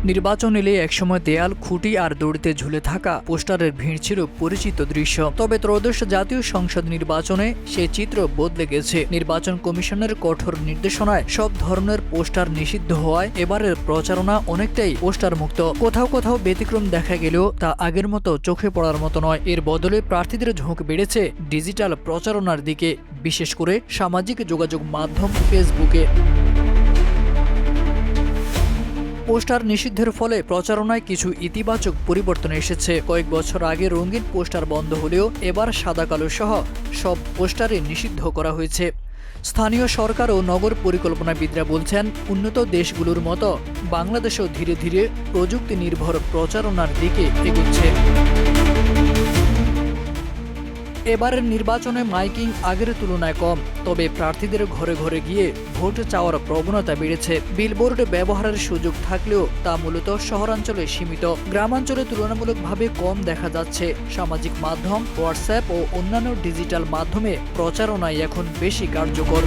নির্বাচন এলে একসময় দেয়াল, খুঁটি আর দড়িতে ঝুলে থাকা পোস্টারের ভিড় ছিল পরিচিত দৃশ্য। তবে ত্রয়োদশ জাতীয় সংসদ নির্বাচনে সে চিত্র বদলে গেছে। নির্বাচন কমিশনের কঠোর নির্দেশনায় সব ধরনের পোস্টার নিষিদ্ধ হওয়ায় এবারের প্রচারণা অনেকটাই পোস্টার মুক্ত। কোথাও কোথাও ব্যতিক্রম দেখা গেলেও তা আগের মতো চোখে পড়ার মতো নয়। এর বদলে প্রার্থীদের ঝোঁক বেড়েছে ডিজিটাল প্রচারণার দিকে, বিশেষ করে সামাজিক যোগাযোগ মাধ্যম ফেসবুকে। পোস্টার নিষিদ্ধের ফলে প্রচারণায় কিছু ইতিবাচক পরিবর্তন এসেছে। কয়েক বছর আগে রঙিন পোস্টার বন্ধ হলেও এবার সাদা কালো সহ সব পোস্টারে নিষিদ্ধ করা হয়েছে। স্থানীয় সরকার ও নগর পরিকল্পনাবিদরা বলছেন, উন্নত দেশগুলোর মতো বাংলাদেশও ধীরে ধীরে প্রযুক্তি নির্ভর প্রচারণার দিকে এগোচ্ছে। এবারের নির্বাচনে মাইকিং আগের তুলনায় কম, তবে প্রার্থীদের ঘরে ঘরে গিয়ে ভোট চাওয়ার প্রবণতা বেড়েছে। বিলবোর্ড ব্যবহারের সুযোগ থাকলেও তা মূলত শহরাঞ্চলে সীমিত। গ্রামাঞ্চলে তুলনামূলকভাবে কম দেখা যাচ্ছে। সামাজিক মাধ্যম, হোয়াটসঅ্যাপ ও অন্যান্য ডিজিটাল মাধ্যমে প্রচারণাই এখন বেশি কার্যকর।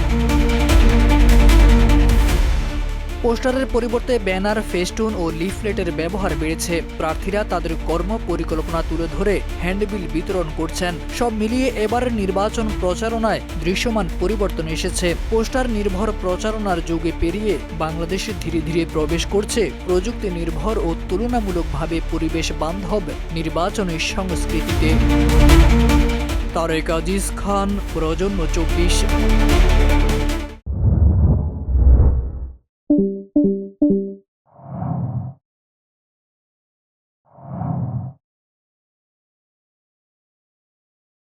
পোস্টারের পরিবর্তে ব্যানার, ফেস্টুন ও লিফলেটের ব্যবহার বেড়েছে। প্রার্থীরা তাদের কর্ম পরিকল্পনা তুলে ধরে হ্যান্ডবিল বিতরণ করছেন। সব মিলিয়ে এবারের নির্বাচন প্রচারণায় দৃশ্যমান পরিবর্তন এসেছে। পোস্টার নির্ভর প্রচারণার যুগে পেরিয়ে বাংলাদেশ ধীরে ধীরে প্রবেশ করছে প্রযুক্তি নির্ভর ও তুলনামূলকভাবে পরিবেশ বান্ধব নির্বাচনী সংস্কৃতিতে। তারেক আজিজ খান, প্রজন্ম 24।